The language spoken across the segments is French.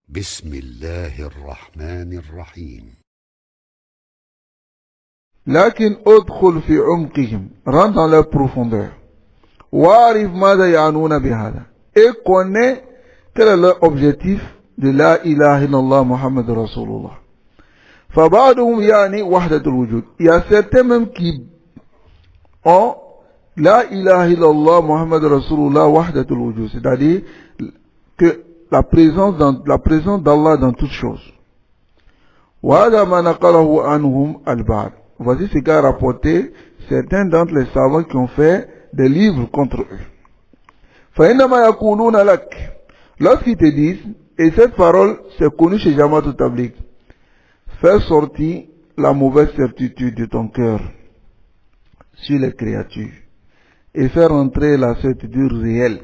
بسم الله الرحمن الرحيم. لكن ادخل في عمقهم, rentre dans leur profondeur. وعرف ماذا يعنون بهذا, et connais quel est leur objectif de la ilaha illallah Muhammad Rasulullah. فبعضهم يعني وحدة الوجود. Il y a certains même qui ont la ilaha illallah Muhammad Rasulullah wahdatul wujud, c'est-à-dire que la présence d'Allah dans toutes choses. وهذا ما نقله عنهم البعض. Voici ce qu'a rapporté certains d'entre les savants qui ont fait des livres contre eux. فإنما يقولون لك, lorsqu'ils te disent, et cette parole c'est connu chez Jamaat al-Tabligh, fais sortir la mauvaise certitude de ton cœur sur les créatures et faire entrer la certitude réelle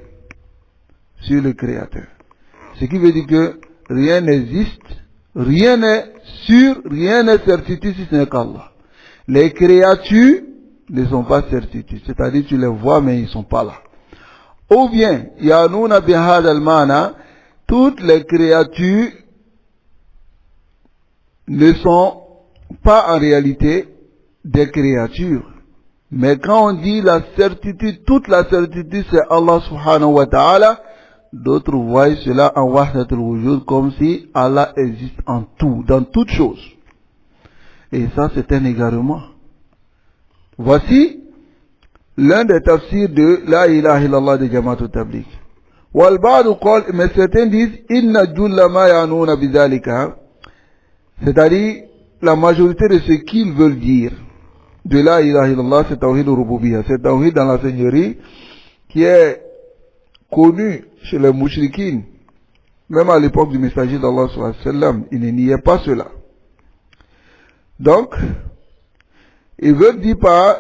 sur le Créateur. Ce qui veut dire que rien n'existe, rien n'est sûr, rien n'est certitude si ce n'est qu'Allah. Les créatures ne sont pas certitudes, c'est-à-dire tu les vois mais ils ne sont pas là. Ou bien, Yanouna bihad al-mana, toutes les créatures ne sont pas en réalité des créatures. Mais quand on dit la certitude, toute la certitude c'est Allah subhanahu wa ta'ala, d'autres voient cela en wahdatul wujud comme si Allah existe en tout, dans toutes choses. Et ça c'est un égarement. Voici l'un des tafsirs de la ilaha illallah de Jamaat al-Tabligh. Wal ba'du qal, mais certains disent inna julla ma ya'nuna bidhalika, c'est-à-dire la majorité de ce qu'ils veulent dire de la ilaha illallah, c'est tawhid al-rububiyyah, c'est tawhid dans la seigneurie qui est connu chez les mouchriquines, même à l'époque du messager d'Allah sallallahu alayhi wa sallam, il ne niait pas cela. Donc, ils veulent dire par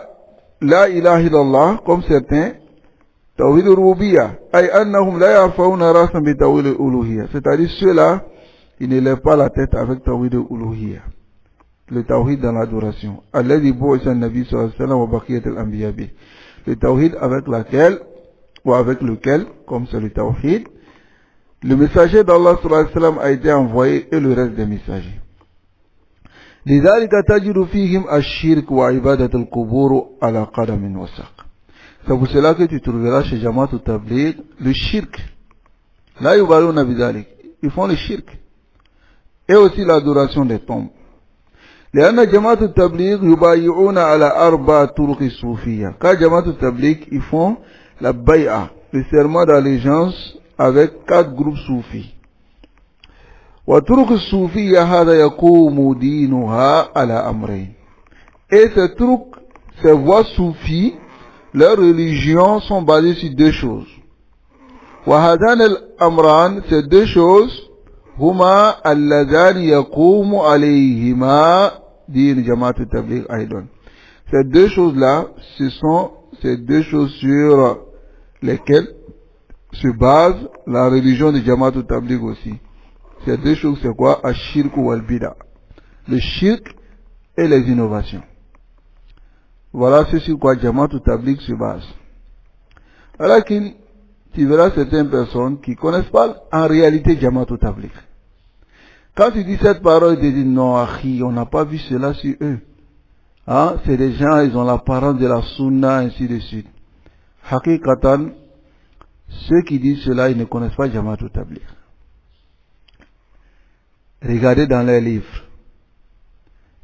la ilaha illallah, comme certains, tawhid al-rububiyyah, ay annahum la yarfa'una rasan bi tawhid al-uluhiyyah, c'est-à-dire ceux-là, ils ne lèvent pas la tête avec tawhid al-uluhiyyah, le tawhid dans l'adoration, alladhi bu'isa an-nabi sallallahu alayhi wa sallam wa baqiyat al-anbiya bi, le tawhid avec laquelle ou avec lequel, comme c'est le tawhid, le messager d'Allah sallallahu alayhi wa sallam a été envoyé et le reste des messagers. لذلك تجد فيهم الشرك وعبادة القبور على قدم وساق. C'est pour cela que tu trouveras chez Jamaat al-Tabligh le shirk. Là, yubaluna bidhalik, ils font le shirk. Et aussi l'adoration des tombes. لأن جماعة التبليغ يبايعون على أربع طرق الصوفية. Car Jamaat al-Tabligh, ils font la bay'a, le serment d'allégeance avec 4 groupes soufis. وطرق الصوفية هذا يقوم دينها على أمرين. Et ces voies soufis, leurs religions sont basées sur 2 choses. وهذان الأمران, ces 2 choses, هما اللذان يقوم عليهما دين جماعة التبليغ أيضا. Ces 2 choses-là, ce sont ces 2 choses sur lesquelles se base la religion de Jamaat al-Tabligh aussi. Ces 2 choses, c'est quoi? Ashirk ou al-bida. Le shirk et les innovations. Voilà ce sur quoi Jamaat al-Tabligh se base. Alors qu'il, tu verras certaines personnes qui ne connaissent pas en réalité Jamaat al-Tabligh. Quand tu dis cette parole, ils te disent non, akhi, on n'a pas vu cela sur eux. Hein? C'est des gens, ils ont l'apparence de la sunna, ainsi de suite. Hakikatan, ceux qui disent cela, ils ne connaissent pas Jamaat al-Tabligh. Regardez dans leurs livres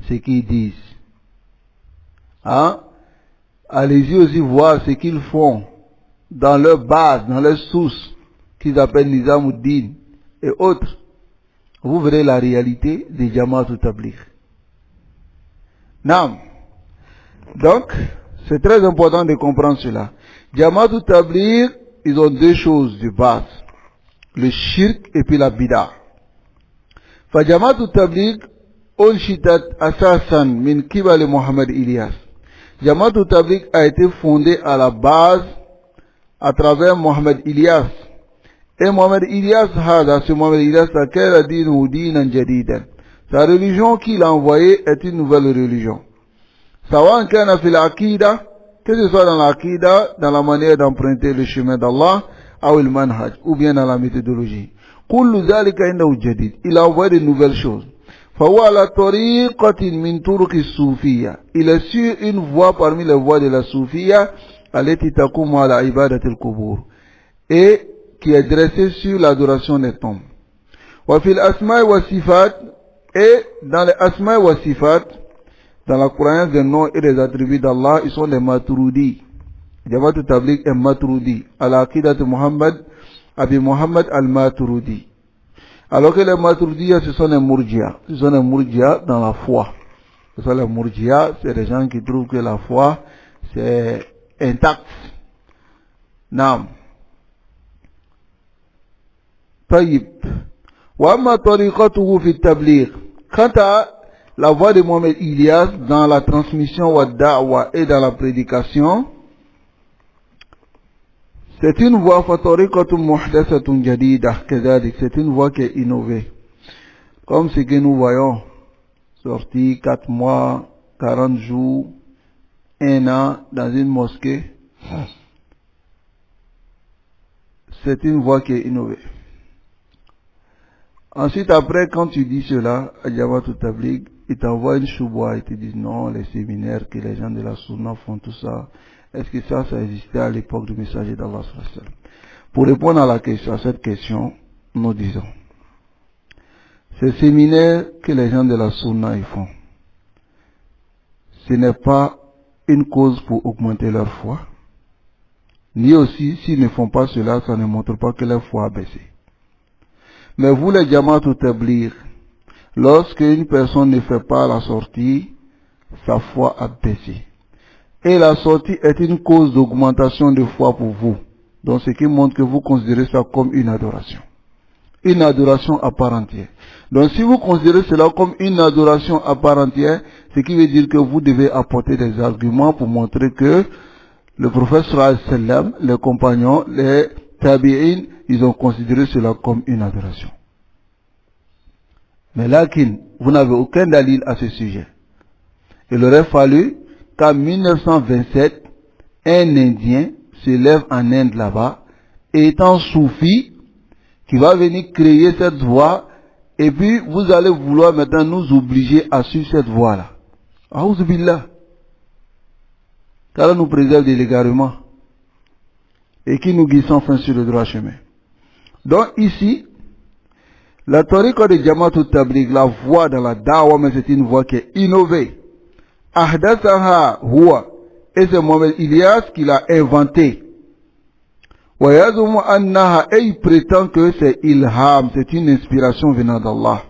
ce qu'ils disent. Hein? Allez-y aussi voir ce qu'ils font dans leur base, dans leurs sources, qu'ils appellent Nizamuddin et autres. Vous verrez la réalité des Jamaat al-Tabligh. Naam. Donc, c'est très important de comprendre cela. Jamaat al-Tabligh, ils ont 2 choses de base. Le shirk et puis la bid'a. فجماعة التبليغ أنشئت أساسا من قبل محمد إلياس. Jamaat al-Tabligh a été fondée à la base à travers Mohamed Ilyas. Et Mohamed Ilyas, ce Mohamed Ilyas, sa religion qu'il a envoyée est une nouvelle religion. Sawan kana fil aqida, que ce soit dans l'aqida, dans la manière d'emprunter le chemin d'Allah, ou bien dans la méthodologie. كل ذلك عنده جديد. Il a envoyé de nouvelles choses. فهو على طريقة من طرق الصوفية. Il est sur une voie parmi les voies de la soufia التي تقوم على عبادة القبور et qui est dressée sur l'adoration des tombes. وفي الأسماء والصفات, et dans les asma wa sifat, dans la croyance des noms et des attributs d'Allah, ils sont les Maturidi. Jamaat al-Tabliq est Maturidi. Al-Aqidat Muhammad, Abi Muhammad al-Maturidi. Alors que les Maturidi, ce sont les Murjia. Ce sont les Murjia dans la foi. Ce sont les Murjia, c'est des gens qui trouvent que la foi, c'est intact. Naam. Taïb. Wa amma tariqatuhu fi at-tabliq. Quant à la voix de Mohamed Ilyas dans la transmission wa da'wa et dans la prédication, c'est une voix fatariqatun muhdathatun jadidah kadhalik, c'est une voix qui est innovée. Comme ce que nous voyons, sorti 4 mois, 40 jours, 1 an dans une mosquée, c'est une voix qui est innovée. Ensuite, après, quand tu dis cela, à Jamaat al-Tabliq, ils t'envoient une chouboua, ils te disent non, les séminaires que les gens de la Sunna font tout ça. Est-ce que ça existait à l'époque du messager d'Allah? Pour répondre à cette question, nous disons, ces séminaires que les gens de la Sunna ils font, ce n'est pas une cause pour augmenter leur foi, ni aussi, s'ils ne font pas cela, ça ne montre pas que leur foi a baissé. Mais vous les Jamaat al-Tabliq, lorsque une personne ne fait pas la sortie, sa foi a baissé. Et la sortie est une cause d'augmentation de foi pour vous. Donc ce qui montre que vous considérez ça comme une adoration. Une adoration à part entière. Donc si vous considérez cela comme une adoration à part entière, ce qui veut dire que vous devez apporter des arguments pour montrer que le prophète sallallahu alayhi wa sallam, les compagnons, les tabi'in, ils ont considéré cela comme une adoration. Mais là, vous n'avez aucun dalil à ce sujet. Il aurait fallu qu'en 1927, un Indien se lève en Inde là-bas, et étant soufi, qui va venir créer cette voie, et puis vous allez vouloir maintenant nous obliger à suivre cette voie-là. A'oudhu billah. Car nous préserve de l'égarement, et qui nous guide enfin sur le droit chemin. Donc ici, la tariqa de Jamaat al-Tabliq, la voie dans la da'wa, mais c'est une voie qui est innovée. Ahdathaha huwa, et c'est Mohamed Ilyas qui l'a inventé. Wa yazumu annaha, et il prétend que c'est ilham, c'est une inspiration venant d'Allah.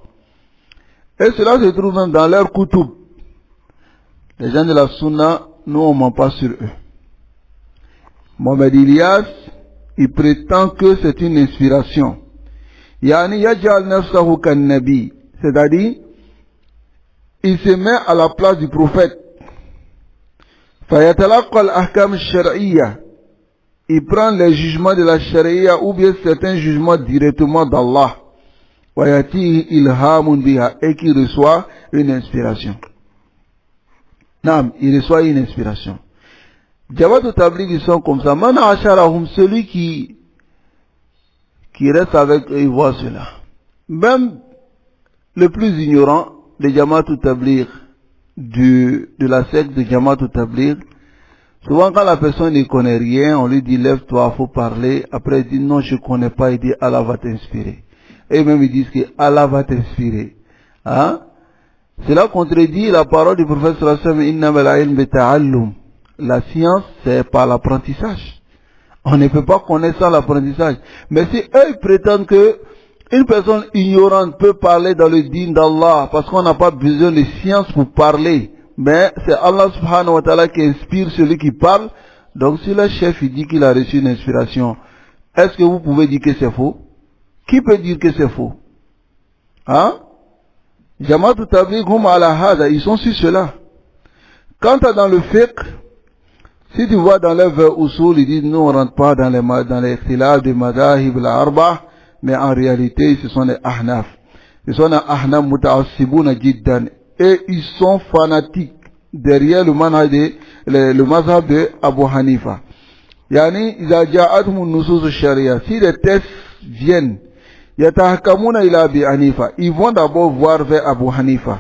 Et cela se trouve même dans leur kutub. Les gens de la Sunna, nous on ment pas sur eux. Mohamed Ilyas, il prétend que c'est une inspiration. Yani yaj'al nafsahu kan nabi, c'est-à-dire il se met à la place du prophète. Fayatalaqqa al-ahkam al-shar'iyya, il prend les jugements de la sharia ou bien certains jugements directement d'Allah. Wa yatihi ilhamun biha, et qui reçoit une inspiration. Naam, il reçoit une inspiration. Jamaat al-Tabliq, ils sont comme ça. Man asharahum, celui qui reste avec eux, il voit cela. Même le plus ignorant de Jamaat al-Tabliq, de la secte de Jamaat al-Tabliq, souvent quand la personne ne connaît rien, on lui dit lève-toi, faut parler. Après il dit non, je connais pas, il dit Allah va t'inspirer. Et même ils disent que Allah va t'inspirer. Hein? Cela contredit la parole du prophète sallallahu alayhi wa sallam, innamal ilm bita'allum. La science, c'est par l'apprentissage. On ne peut pas connaître sans l'apprentissage. Mais si eux prétendent que une personne ignorante peut parler dans le dîn d'Allah parce qu'on n'a pas besoin de science pour parler, mais c'est Allah subhanahu wa ta'ala qui inspire celui qui parle. Donc si le chef il dit qu'il a reçu une inspiration, est-ce que vous pouvez dire que c'est faux? Qui peut dire que c'est faux? Hein? Jamaat al-Tabliq hum ala hada, ils sont sur cela. Quant à dans le fiqh, si tu vois dans les vers usul, ils disent nous on rentre pas dans les ikhtilaf de madahib al-arba, mais en réalité ce sont les ahnaf. Ce sont les ahnaf muta'assibuna jiddan, et ils sont fanatiques derrière le mazhab de Abu Hanifa. Yani iza ja'atuhum nusus sharia, si les textes viennent Yatahkamuna ila Abi Hanifa. Ils vont d'abord voir vers Abu Hanifa.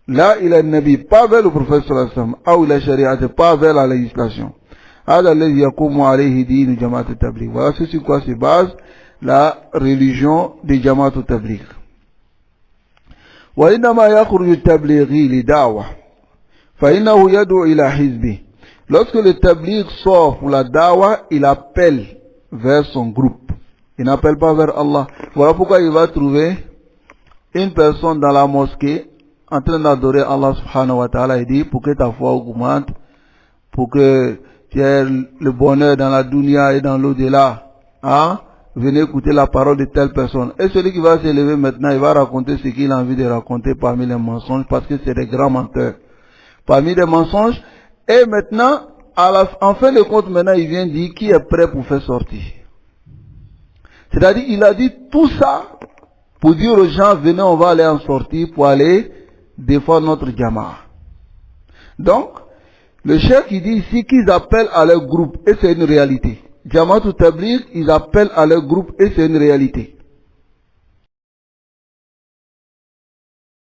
Là, il a Nabi, pas vers le prophète sallallahu alayhi wa sallam, ou la charia, pas vers la législation. Voilà, c'est sur quoi se base la religion des Jamaat al-Tabligh. وإنما يخرج التبليغي لدعوة فإنه يدعو إلى حزبه. Lorsque le tabligh sort pour la da'wah, il appelle vers son groupe. Il n'appelle pas vers Allah. Voilà pourquoi il va trouver une personne dans la mosquée en train d'adorer Allah subhanahu wa ta'ala. Il dit, pour que ta foi augmente, pour que tu aies le bonheur dans la dunya et dans l'au-delà, hein? Venez écouter la parole de telle personne. Et celui qui va s'élever maintenant, il va raconter ce qu'il a envie de raconter parmi les mensonges, parce que c'est des grands menteurs. Parmi les mensonges, et maintenant, en fin de compte, maintenant, il vient dire qui est prêt pour faire sortir. C'est-à-dire, il a dit tout ça pour dire aux gens, venez, on va aller en sortir pour aller défendre notre Jama'a. Donc, le cheikh il dit ici qu'ils appellent à leur groupe, et c'est une réalité. Jamaat al-Tabligh, ils appellent à leur groupe, et c'est une réalité.